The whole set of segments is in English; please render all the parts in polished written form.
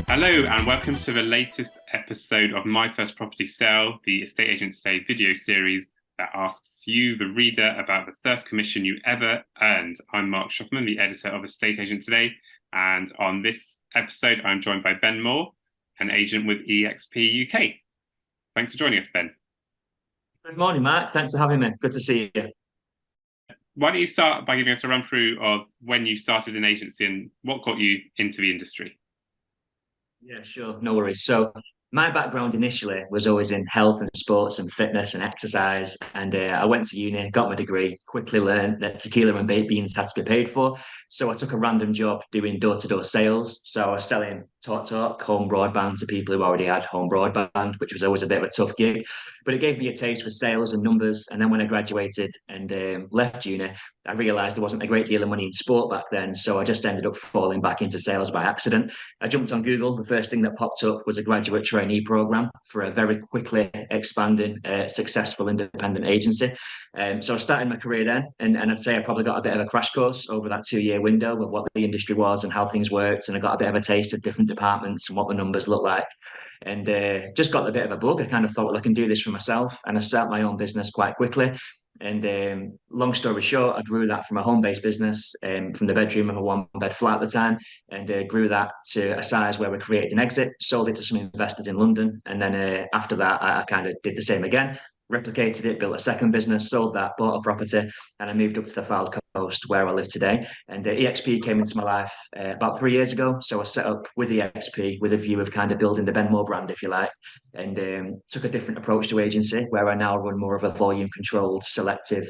Hello and welcome to the latest episode of My First Property Sale, the Estate Agents Day video series that asks you, the reader, about the first commission you ever earned. I'm Marc Shoffman, the editor of Estate Agent Today, and on this episode I'm joined by Ben Moore, an agent with eXp UK. Thanks for joining us, Ben. Good morning, Mark. Thanks for having me. Good to see you. Why don't you start by giving us a run through of when you started in agency and what got you into the industry? Yeah, sure. No worries. So my background initially was always in health and sports and fitness and exercise. And I went to uni, got my degree, quickly learned that tequila and baked beans had to be paid for. So I took a random job doing door-to-door sales. So I was selling talk, home broadband to people who already had home broadband, which was always a bit of a tough gig. But it gave me a taste for sales and numbers. And then when I graduated and left uni, I realised there wasn't a great deal of money in sport back then. So I just ended up falling back into sales by accident. I jumped on Google. The first thing that popped up was a graduate trainee program for a very quickly expanding, successful independent agency. So I started my career then, and I'd say I probably got a bit of a crash course over that 2 year window of what the industry was and how things worked. And I got a bit of a taste of different departments and what the numbers look like. And just got a bit of a bug. I kind of thought, well, I can do this for myself. And I started my own business quite quickly. And long story short, I grew that from a home-based business, from the bedroom of a one-bed flat at the time, and grew that to a size where we created an exit, sold it to some investors in London, and then after that, I kind of did the same again, replicated it, built a second business, sold that, bought a property, and I moved up to the Fylde Coast where I live today. And eXp came into my life about 3 years ago, so I set up with eXp with a view of kind of building the Ben Moore brand, if you like, and took a different approach to agency where I now run more of a volume controlled, selective,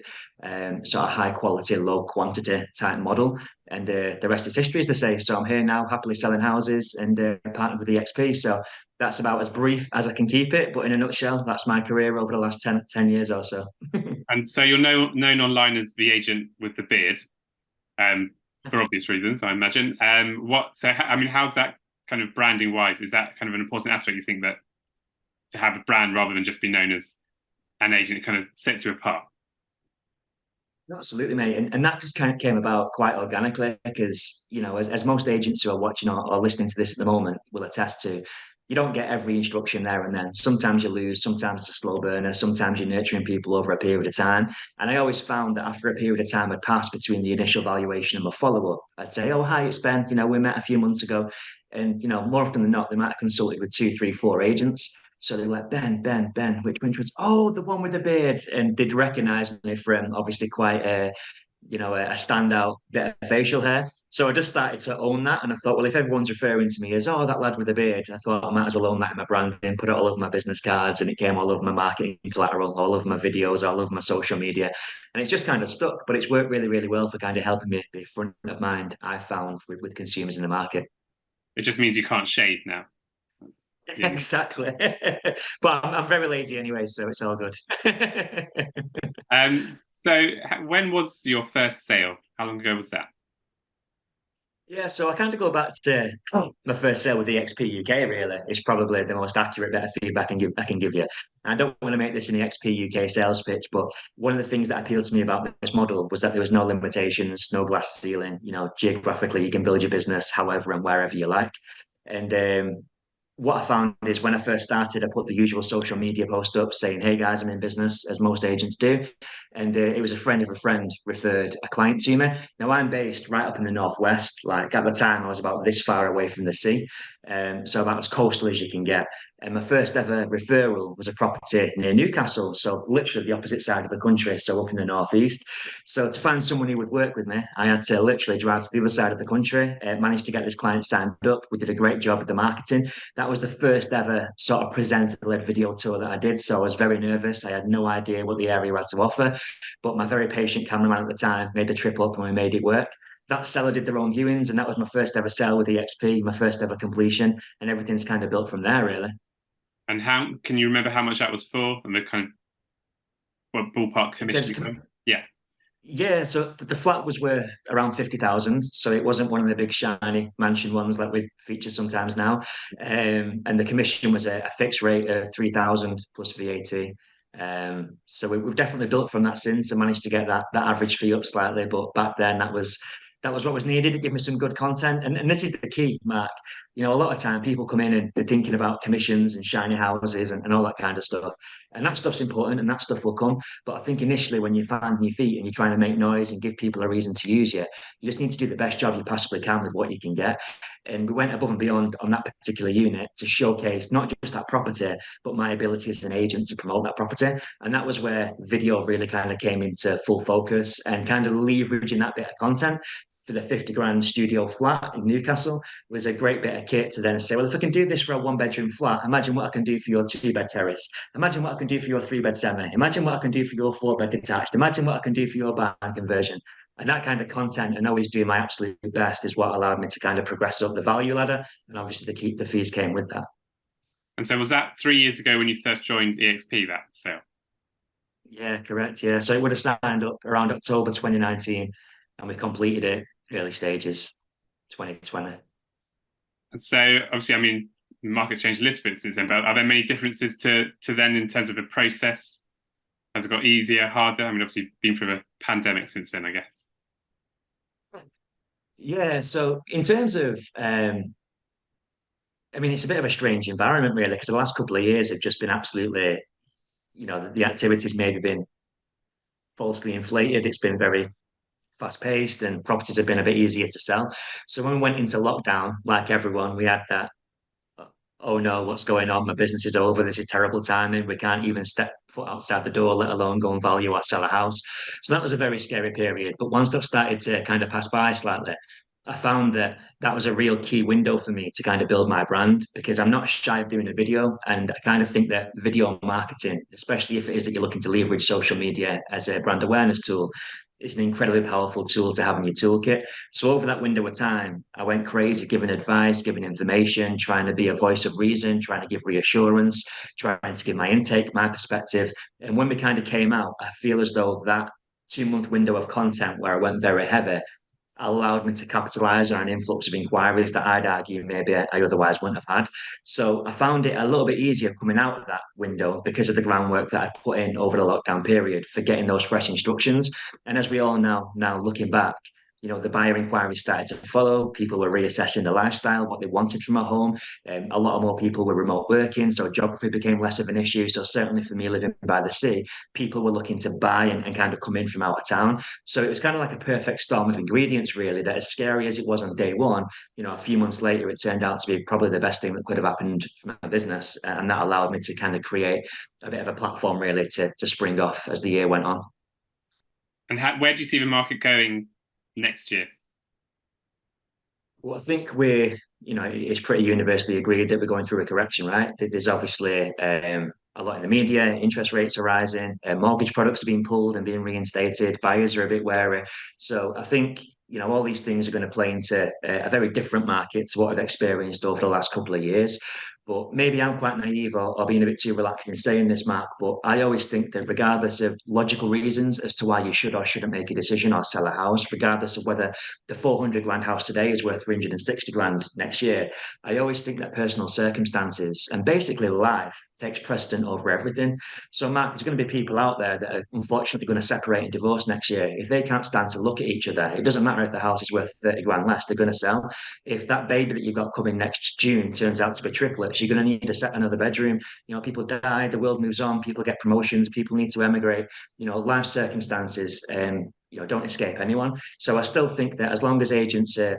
sort of high quality, low quantity type model. And the rest is history, as they say. So I'm here now, happily selling houses and partnered with eXp. So that's about as brief as I can keep it. But in a nutshell, that's my career over the last 10 years or so. And so you're known online as the agent with the beard, for obvious reasons, I imagine. How's that kind of branding wise? Is that kind of an important aspect, you think, that to have a brand rather than just be known as an agent, it kind of sets you apart? Absolutely, mate. And that just kind of came about quite organically because, as most agents who are watching or listening to this at the moment will attest to, you don't get every instruction there and then. Sometimes you lose, sometimes it's a slow burner, sometimes you're nurturing people over a period of time. And I always found that after a period of time had passed between the initial valuation and my follow-up, I'd say, oh, hi, it's Ben. We met a few months ago. And, more often than not, they might have consulted with two, three, four agents. So they were like, Ben, which was, oh, the one with the beard. And they'd recognize me from obviously quite a standout bit of facial hair. So I just started to own that. And I thought, well, if everyone's referring to me as, oh, that lad with the beard, I thought I might as well own that in my branding, put it all over my business cards. And it came all over my marketing collateral, all over my videos, all over my social media. And it's just kind of stuck, but it's worked really, really well for kind of helping me be front of mind, I found, with consumers in the market. It just means you can't shave now. Yeah. Exactly. But I'm very lazy anyway, so it's all good. So when was your first sale? How long ago was that? Yeah, so I kind of go back to my first sale with eXp UK, really. It's probably the most accurate bit of feedback I can give you. And I don't want to make this an eXp UK sales pitch, but one of the things that appealed to me about this model was that there was no limitations, no glass ceiling. Geographically, you can build your business however and wherever you like. And what I found is when I first started, I put the usual social media post up saying, hey guys, I'm in business, as most agents do. And it was a friend of a friend referred a client to me. Now, I'm based right up in the Northwest. Like at the time, I was about this far away from the sea. So about as coastal as you can get. And my first ever referral was a property near Newcastle. So literally the opposite side of the country. So up in the Northeast. So to find someone who would work with me, I had to literally drive to the other side of the country, managed to get this client signed up. We did a great job with the marketing. That was the first ever sort of presenter-led video tour that I did. So I was very nervous. I had no idea what the area had to offer. But my very patient cameraman at the time made the trip up and we made it work. That seller did their own viewings, and that was my first ever sale with eXp, my first ever completion, and everything's kind of built from there, really. And how can you remember how much that was for and the kind of what ballpark commission? Yeah. Yeah, so the flat was worth around 50,000. So it wasn't one of the big shiny mansion ones like we feature sometimes now. And the commission was a fixed rate of 3,000 plus VAT. So we've definitely built from that since and managed to get that average fee up slightly. But back then that was what was needed to give me some good content. And this is the key, Mark. a lot of time people come in and they're thinking about commissions and shiny houses and all that kind of stuff. And that stuff's important and that stuff will come. But I think initially when you're finding your feet and you're trying to make noise and give people a reason to use you, you just need to do the best job you possibly can with what you can get. And we went above and beyond on that particular unit to showcase not just that property, but my ability as an agent to promote that property. And that was where video really kind of came into full focus and kind of leveraging that bit of content for the 50 grand studio flat in Newcastle was a great bit of kit to then say, well, if I can do this for a 1 bedroom flat, imagine what I can do for your 2 bed terrace. Imagine what I can do for your 3 bed semi. Imagine what I can do for your 4 bed detached. Imagine what I can do for your barn conversion. And that kind of content and always doing my absolute best is what allowed me to kind of progress up the value ladder. And obviously the fees came with that. And so was that 3 years ago when you first joined eXp, that sale? Yeah, correct. Yeah. So it would have signed up around October 2019 and we completed it early stages 2020. And so obviously, I mean, the market's changed a little bit since then, but are there many differences to then in terms of the process? Has it got easier, harder? I mean, obviously, been through a pandemic since then, I guess. Yeah. So in terms of, I mean, it's a bit of a strange environment, really, because the last couple of years have just been absolutely, the activities maybe been falsely inflated. It's been very fast paced and properties have been a bit easier to sell. So when we went into lockdown, like everyone, we had that, oh no, what's going on? My business is over. This is terrible timing. We can't even step foot outside the door, let alone go and value or sell a house. So that was a very scary period. But once that started to kind of pass by slightly, I found that that was a real key window for me to kind of build my brand because I'm not shy of doing a video. And I kind of think that video marketing, especially if it is that you're looking to leverage social media as a brand awareness tool, is an incredibly powerful tool to have in your toolkit. So over that window of time, I went crazy giving advice, giving information, trying to be a voice of reason, trying to give reassurance, trying to give my intake, my perspective. And when we kind of came out, I feel as though that 2 month window of content where I went very heavy allowed me to capitalize on an influx of inquiries that I'd argue maybe I otherwise wouldn't have had. So I found it a little bit easier coming out of that window because of the groundwork that I put in over the lockdown period for getting those fresh instructions. And as we all know now looking back, the buyer inquiries started to follow. People were reassessing the lifestyle, what they wanted from a home. A lot more people were remote working, so geography became less of an issue. So certainly for me living by the sea, people were looking to buy and kind of come in from out of town. So it was kind of like a perfect storm of ingredients, really, that as scary as it was on day one, a few months later, it turned out to be probably the best thing that could have happened for my business. And that allowed me to kind of create a bit of a platform, really, to spring off as the year went on. And where do you see the market going next year? Well, I think it's pretty universally agreed that we're going through a correction, right? There's obviously a lot in the media, interest rates are rising, mortgage products are being pulled and being reinstated, buyers are a bit wary. So I think, all these things are going to play into a very different market to what I've experienced over the last couple of years. But maybe I'm quite naive or being a bit too relaxed in saying this, Mark. But I always think that regardless of logical reasons as to why you should or shouldn't make a decision or sell a house, regardless of whether the 400 grand house today is worth 360 grand next year, I always think that personal circumstances and basically life takes precedent over everything. So, Mark, there's going to be people out there that are unfortunately going to separate and divorce next year. If they can't stand to look at each other, it doesn't matter if the house is worth 30 grand less, they're going to sell. If that baby that you've got coming next June turns out to be triplets, you're going to need to set another bedroom. People die, the world moves on, people get promotions, people need to emigrate. Life circumstances don't escape anyone. So I still think that as long as agents are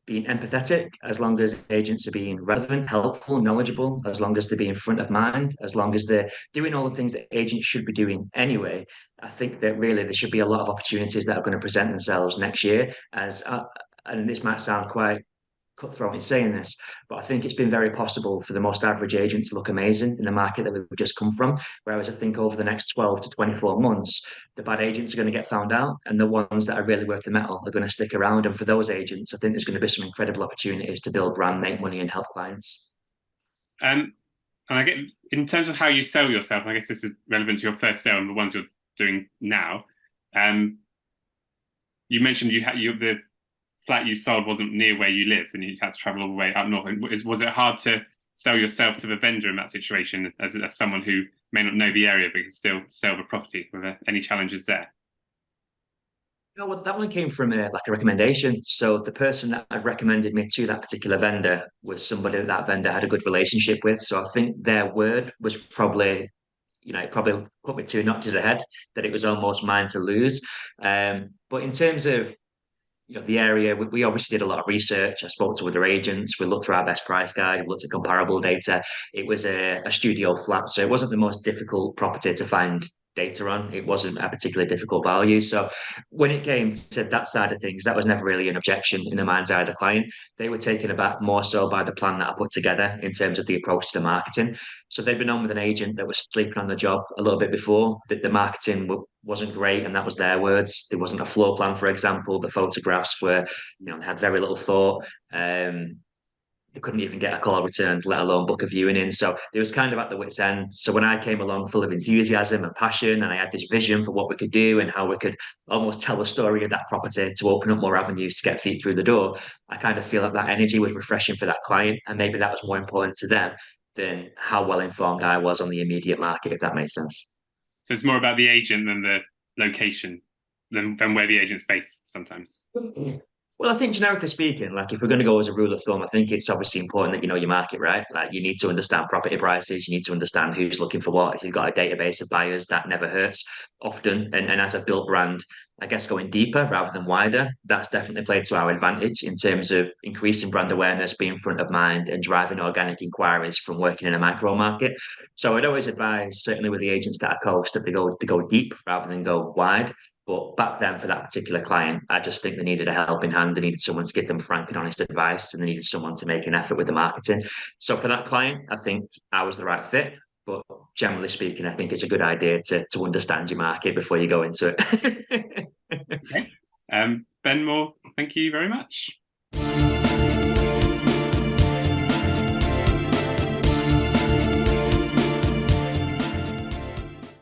being empathetic, as long as agents are being relevant, helpful, knowledgeable, as long as they're being front of mind, as long as they're doing all the things that agents should be doing anyway, I think that really there should be a lot of opportunities that are going to present themselves next year. And this might sound quite cutthroat in saying this, but I think it's been very possible for the most average agent to look amazing in the market that we've just come from. Whereas I think over the next 12 to 24 months, the bad agents are going to get found out and the ones that are really worth the metal are going to stick around. And for those agents, I think there's going to be some incredible opportunities to build brand, make money, and help clients. And I get in terms of how you sell yourself, I guess this is relevant to your first sale and the ones you're doing now. You mentioned the flat you sold wasn't near where you live and you had to travel all the way up north. Was it hard to sell yourself to the vendor in that situation as someone who may not know the area but can still sell the property? Were there any challenges there? No, well, that one came from like a recommendation. So the person that had recommended me to that particular vendor was somebody that that vendor had a good relationship with. So I think their word was probably, it probably put me two notches ahead, that it was almost mine to lose. But in terms of the area, we obviously did a lot of research. I spoke to other agents. We looked through our best price guide. We looked at comparable data. It was a studio flat, so it wasn't the most difficult property to find data on. It wasn't a particularly difficult value. So when it came to that side of things, that was never really an objection in the mind's eye of the client. They were taken aback more so by the plan that I put together in terms of the approach to the marketing. So they'd been on with an agent that was sleeping on the job a little bit before. That the marketing wasn't great, and that was their words. There wasn't a floor plan, for example. The photographs were, they had very little thought. They couldn't even get a call returned, let alone book a viewing in. So it was kind of at the wit's end. So when I came along full of enthusiasm and passion, and I had this vision for what we could do and how we could almost tell the story of that property to open up more avenues to get feet through the door, I kind of feel like that energy was refreshing for that client. And maybe that was more important to them than how well informed I was on the immediate market, if that makes sense. So it's more about the agent than the location, than where the agent's based sometimes. Well, I think generically speaking, like if we're going to go as a rule of thumb, I think it's obviously important that you know your market, right? Like you need to understand property prices, you need to understand who's looking for what. If you've got a database of buyers, that never hurts often. And as a built brand, I guess going deeper rather than wider, that's definitely played to our advantage in terms of increasing brand awareness, being front of mind, and driving organic inquiries from working in a micro market. So I'd always advise, certainly with the agents that I coach, that they go deep rather than go wide. But back then, for that particular client, I just think they needed a helping hand. They needed someone to give them frank and honest advice, and they needed someone to make an effort with the marketing. So for that client, I think I was the right fit. But generally speaking, I think it's a good idea to understand your market before you go into it. Okay. Ben Moore, thank you very much.